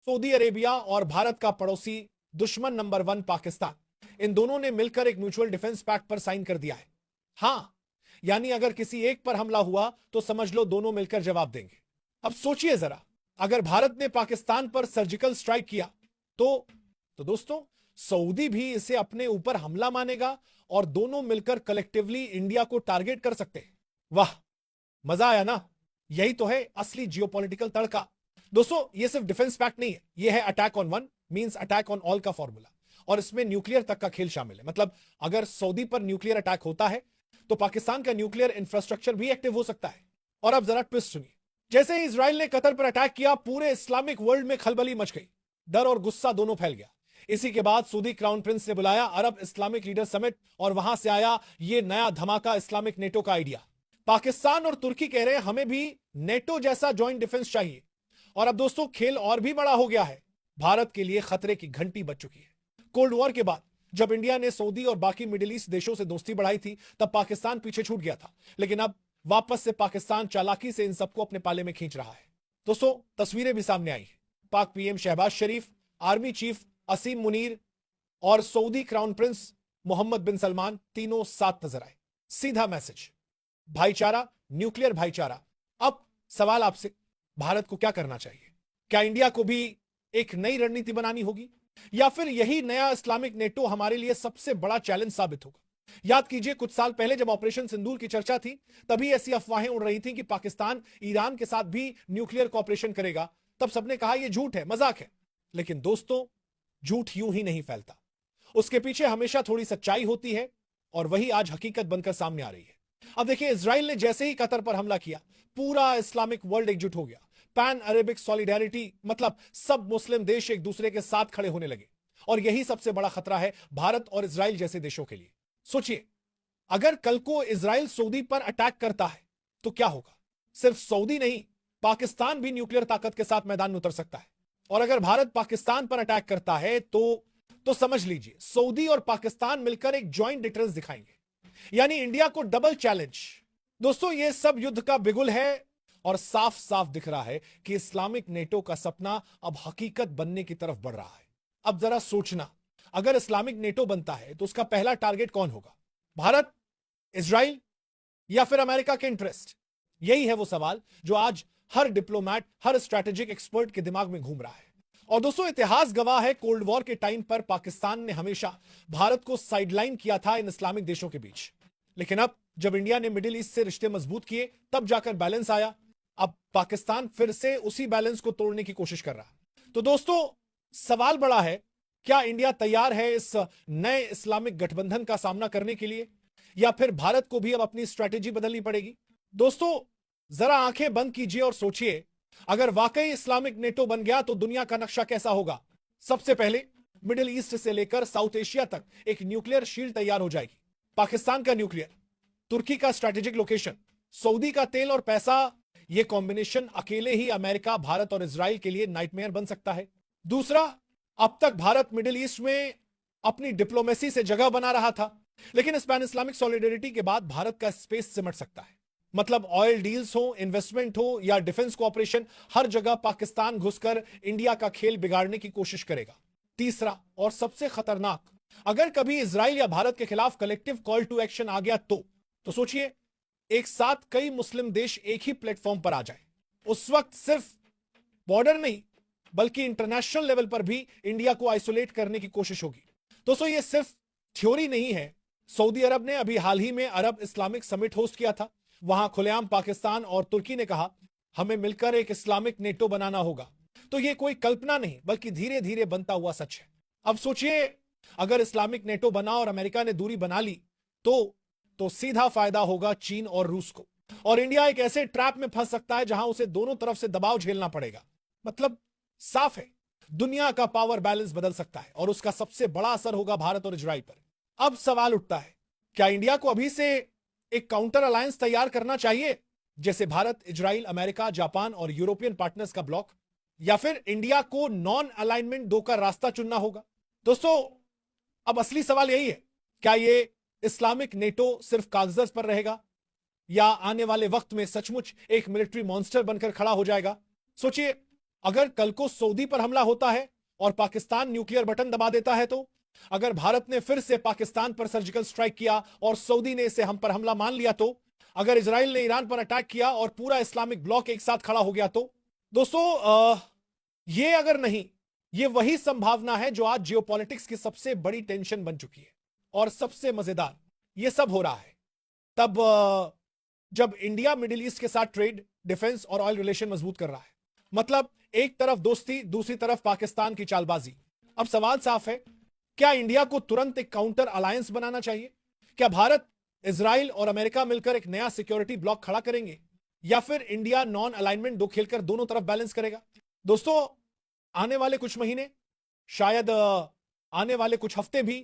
Saudi Arabia और भारत का पड़ोसी दुश्मन नंबर 1 पाकिस्तान, इन दोनों ने मिलकर एक म्यूचुअल डिफेंस पैक्ट पर साइन कर दिया है। हां, यानी अगर किसी एक पर हमला हुआ तो समझ लो दोनों मिलकर जवाब देंगे। अब सोचिए जरा, अगर भारत ने पाकिस्तान पर सर्जिकल स्ट्राइक किया तो दोस्तों सऊदी भी इसे अपने ऊपर हमला मानेगा और दोनों मिलकर कलेक्टिवली इंडिया को टारगेट कर सकते हैं। वाह, मजा आया ना? यही तो है असली जियोपॉलिटिकल तड़का। दोस्तों ये सिर्फ डिफेंस पैक्ट नहीं है, यह है attack on one means attack on all का फॉर्मूला, और इसमें न्यूक्लियर तक का खेल शामिल है। मतलब अगर सऊदी पर न्यूक्लियर अटैक होता है तो पाकिस्तान का न्यूक्लियर इंफ्रास्ट्रक्चर भी एक्टिव हो सकता है। और अब जरा ट्विस्ट सुनिए, जैसे ही इजराइल ने कतर पर अटैक किया, पूरे इस्लामिक वर्ल्ड में खलबली मच गई, डर और गुस्सा दोनों फैल गया। इसी के बाद सऊदी क्राउन प्रिंस ने बुलाया अरब इस्लामिक लीडर समिट, और वहां से आया ये नया धमाका, इस्लामिक नेटो का आइडिया। पाकिस्तान और तुर्की कह रहे हैं हमें भी नेटो जैसा ज्वाइंट डिफेंस चाहिए। और अब दोस्तों खेल और भी बड़ा हो गया है, भारत के लिए खतरे की घंटी बज चुकी है। कोल्ड वॉर के बाद जब इंडिया ने सऊदी और बाकी मिडिल ईस्ट देशों से दोस्ती बढ़ाई थी, तब पाकिस्तान पीछे छूट गया था, लेकिन अब वापस से पाकिस्तान चालाकी से इन सबको अपने पाले में खींच रहा है। दोस्तों तस्वीरें भी सामने आई हैं, पाक पीएम शहबाज शरीफ, आर्मी चीफ असीम मुनीर और सऊदी क्राउन प्रिंस मोहम्मद बिन सलमान तीनों साथ नजर आए। सीधा मैसेज, भाईचारा, न्यूक्लियर भाईचारा। अब सवाल आपसे, भारत को क्या करना चाहिए? क्या इंडिया को भी एक नई रणनीति बनानी होगी, या फिर यही नया इस्लामिक नेटो हमारे लिए सबसे बड़ा चैलेंज साबित होगा? याद कीजिए कुछ साल पहले जब ऑपरेशन सिंदूर की चर्चा थी, तभी ऐसी अफवाहें उड़ रही थी कि पाकिस्तान ईरान के साथ भी न्यूक्लियर कॉपरेशन करेगा। तब सबने कहा यह झूठ है, मजाक है। लेकिन दोस्तों झूठ यूं ही नहीं फैलता, उसके पीछे हमेशा थोड़ी सच्चाई होती है, और वही आज हकीकत बनकर सामने आ रही है। अब देखिए, इजराइल ने जैसे ही कतर पर हमला किया, पूरा इस्लामिक वर्ल्ड एकजुट हो गया। पैन अरेबिक सॉलिडेरिटी, मतलब सब मुस्लिम देश एक दूसरे के साथ खड़े होने लगे। और यही सबसे बड़ा खतरा है भारत और इजराइल जैसे देशों के लिए। सोचिए, अगर कल को इजराइल सऊदी पर अटैक करता है तो क्या होगा? सिर्फ सऊदी नहीं, पाकिस्तान भी न्यूक्लियर ताकत के साथ मैदान में उतर सकता है। और अगर भारत पाकिस्तान पर अटैक करता है तो समझ लीजिए सऊदी और पाकिस्तान मिलकर एक ज्वाइंट डिफेंस दिखाएंगे, यानी इंडिया को डबल चैलेंज। दोस्तों ये सब युद्ध का बिगुल है, और साफ साफ दिख रहा है कि इस्लामिक नेटो का सपना अब हकीकत बनने की तरफ बढ़ रहा है। अब जरा सोचना, अगर इस्लामिक नेटो बनता है तो उसका पहला टारगेट कौन होगा? भारत, इजराइल, या फिर अमेरिका के इंटरेस्ट? यही है वो सवाल जो आज हर डिप्लोमैट, हर स्ट्रैटेजिक एक्सपर्ट के दिमाग में घूम रहा है। और दोस्तों इतिहास गवाह है, कोल्ड वॉर के टाइम पर पाकिस्तान ने हमेशा भारत को साइडलाइन किया था इन इस्लामिक देशों के बीच। लेकिन अब जब इंडिया ने मिडिल ईस्ट से रिश्ते मजबूत किए, तब जाकर बैलेंस आया। अब पाकिस्तान फिर से उसी बैलेंस को तोड़ने की कोशिश कर रहा है। तो दोस्तों सवाल बड़ा है, क्या इंडिया तैयार है इस नए इस्लामिक गठबंधन का सामना करने के लिए, या फिर भारत को भी अब अपनी स्ट्रैटेजी बदलनी पड़ेगी? दोस्तों जरा आंखें बंद कीजिए और सोचिए, अगर वाकई इस्लामिक नेटो बन गया तो दुनिया का नक्शा कैसा होगा? सबसे पहले मिडिल ईस्ट से लेकर साउथ एशिया तक एक न्यूक्लियर शील्ड तैयार हो जाएगी। पाकिस्तान का न्यूक्लियर, तुर्की का स्ट्रैटेजिक लोकेशन, सऊदी का तेल और पैसा, यह कॉम्बिनेशन अकेले ही अमेरिका, भारत और इजराइल के लिए नाइटमेयर बन सकता है। दूसरा, अब तक भारत मिडिल ईस्ट में अपनी डिप्लोमेसी से जगह बना रहा था, लेकिन इस पैन इस्लामिक सॉलिडेरिटी के बाद भारत का स्पेस सिमट सकता है। मतलब ऑयल डील्स हो, इन्वेस्टमेंट हो या डिफेंस कोऑपरेशन, हर जगह पाकिस्तान घुसकर इंडिया का खेल बिगाड़ने की कोशिश करेगा। तीसरा और सबसे खतरनाक, अगर कभी इजराइल या भारत के खिलाफ कलेक्टिव कॉल टू एक्शन आ गया तो सोचिए, एक साथ कई मुस्लिम देश एक ही प्लेटफॉर्म पर आ जाए। उस वक्त सिर्फ बॉर्डर नहीं बल्कि इंटरनेशनल लेवल पर भी इंडिया को आइसोलेट करने की कोशिश होगी। दोस्तों ये सिर्फ थ्योरी नहीं है। सऊदी अरब ने अभी हाल ही में अरब इस्लामिक समिट होस्ट किया था। वहां खुलेआम पाकिस्तान और तुर्की ने कहा हमें मिलकर एक इस्लामिक नेटो बनाना होगा। तो यह कोई कल्पना नहीं बल्कि धीरे धीरे बनता हुआ सच है। अब सोचिए, अगर इस्लामिक नेटो बना और अमेरिका ने दूरी बना ली तो सीधा फायदा होगा चीन और रूस को, और इंडिया एक ऐसे ट्रैप में फंस सकता है जहां उसे दोनों तरफ से दबाव झेलना पड़ेगा। मतलब साफ है, दुनिया का पावर बैलेंस बदल सकता है और उसका सबसे बड़ा असर होगा भारत और इजराइल पर। अब सवाल उठता है, क्या इंडिया को अभी से एक काउंटर अलायंस तैयार करना चाहिए, जैसे भारत, इजराइल, अमेरिका, जापान और यूरोपियन पार्टनर्स का ब्लॉक, या फिर इंडिया को नॉन अलाइनमेंट 2 का रास्ता चुनना होगा? दोस्तों अब असली सवाल यही है, क्या यह इस्लामिक नेटो सिर्फ कागजात पर रहेगा या आने वाले वक्त में सचमुच एक मिलिट्री मॉन्स्टर बनकर खड़ा हो जाएगा? सोचिए, अगर कल को सऊदी पर हमला होता है और पाकिस्तान न्यूक्लियर बटन दबा देता है तो, अगर भारत ने फिर से पाकिस्तान पर सर्जिकल स्ट्राइक किया और सऊदी ने इसे हम पर हमला मान लिया तो, अगर इजराइल ने ईरान पर अटैक किया और पूरा इस्लामिक ब्लॉक एक साथ खड़ा हो गया तो, दोस्तों ये अगर नहीं, ये वही संभावना है जो आज जियोपॉलिटिक्स की सबसे बड़ी टेंशन बन चुकी है। और सबसे मजेदार, ये सब हो रहा है तब जब इंडिया मिडिल ईस्ट के साथ ट्रेड, डिफेंस और ऑयल रिलेशन मजबूत कर रहा है। मतलब एक तरफ दोस्ती, दूसरी तरफ पाकिस्तान की चालबाजी। अब सवाल साफ है, क्या इंडिया को तुरंत एक काउंटर अलायंस बनाना चाहिए? क्या भारत, इजराइल और अमेरिका मिलकर एक नया सिक्योरिटी ब्लॉक खड़ा करेंगे, या फिर इंडिया नॉन अलाइनमेंट दो खेलकर दोनों तरफ बैलेंस करेगा? दोस्तों आने वाले कुछ महीने, शायद आने वाले कुछ हफ्ते भी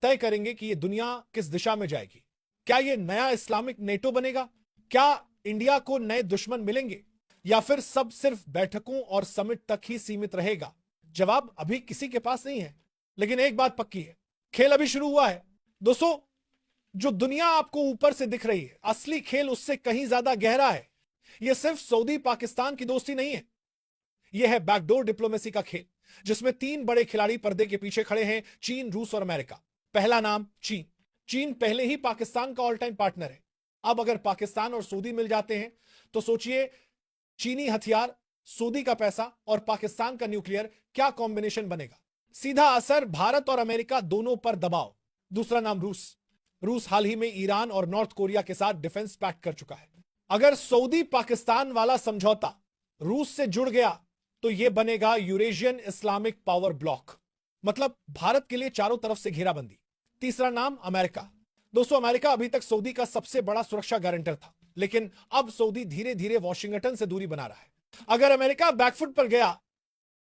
तय करेंगे कि यह दुनिया किस दिशा में जाएगी। क्या यह नया इस्लामिक नेटो बनेगा? क्या इंडिया को नए दुश्मन मिलेंगे, या फिर सब सिर्फ बैठकों और समिट तक ही सीमित रहेगा? जवाब अभी किसी के पास नहीं है, लेकिन एक बात पक्की है, खेल अभी शुरू हुआ है। दोस्तों जो दुनिया आपको ऊपर से दिख रही है, असली खेल उससे कहीं ज्यादा गहरा है। यह सिर्फ सऊदी पाकिस्तान की दोस्ती नहीं है, यह है बैकडोर डिप्लोमेसी का खेल, जिसमें तीन बड़े खिलाड़ी पर्दे के पीछे खड़े हैं, चीन, रूस और अमेरिका। पहला नाम चीन। चीन पहले ही पाकिस्तान का ऑल टाइम पार्टनर है। अब अगर पाकिस्तान और सऊदी मिल जाते हैं तो सोचिए, चीनी हथियार, सऊदी का पैसा और पाकिस्तान का न्यूक्लियर, क्या कॉम्बिनेशन बनेगा। सीधा असर भारत और अमेरिका दोनों पर दबाव। दूसरा नाम रूस। रूस हाल ही में ईरान और नॉर्थ कोरिया के साथ डिफेंस पैक्ट कर चुका है। अगर सऊदी पाकिस्तान वाला समझौता रूस से जुड़ गया तो यह बनेगा यूरेशियन इस्लामिक पावर ब्लॉक, मतलब भारत के लिए चारों तरफ से घेराबंदी। तीसरा नाम अमेरिका। दोस्तों अमेरिका अभी तक सऊदी का सबसे बड़ा सुरक्षा गारंटर था, लेकिन अब सऊदी धीरे धीरे वॉशिंगटन से दूरी बना रहा है। अगर अमेरिका बैकफुट पर गया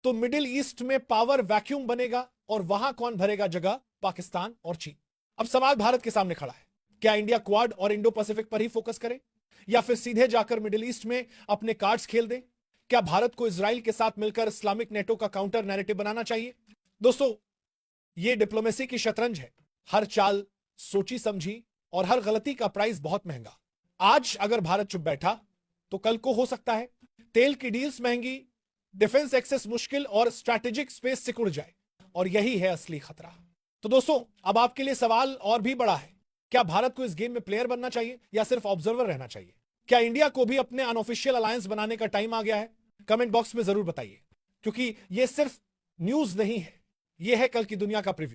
तो मिडिल ईस्ट में पावर वैक्यूम बनेगा, और वहां कौन भरेगा जगह? पाकिस्तान और चीन। अब सवाल भारत के सामने खड़ा है, क्या इंडिया क्वाड और इंडो पैसिफिक पर ही फोकस करे, या फिर सीधे जाकर मिडिल ईस्ट में अपने कार्ड्स खेल दे? क्या भारत को इजराइल के साथ मिलकर इस्लामिक नेटो का काउंटर नैरेटिव बनाना चाहिए? दोस्तों यह डिप्लोमेसी की शतरंज है, हर चाल सोची समझी और हर गलती का प्राइस बहुत महंगा। आज अगर भारत चुप बैठा तो कल को हो सकता है तेल की डील्स महंगी, डिफेंस एक्सेस मुश्किल और स्ट्रैटेजिक स्पेस सिकुड़ जाए, और यही है असली खतरा। तो दोस्तों अब आपके लिए सवाल और भी बड़ा है, क्या भारत को इस गेम में प्लेयर बनना चाहिए या सिर्फ ऑब्जर्वर रहना चाहिए? क्या इंडिया को भी अपने अनऑफिशियल अलायंस बनाने का टाइम आ गया है? कमेंट बॉक्स में जरूर बताइए, क्योंकि यह सिर्फ न्यूज नहीं है, यह है कल की दुनिया का प्रीव्यू।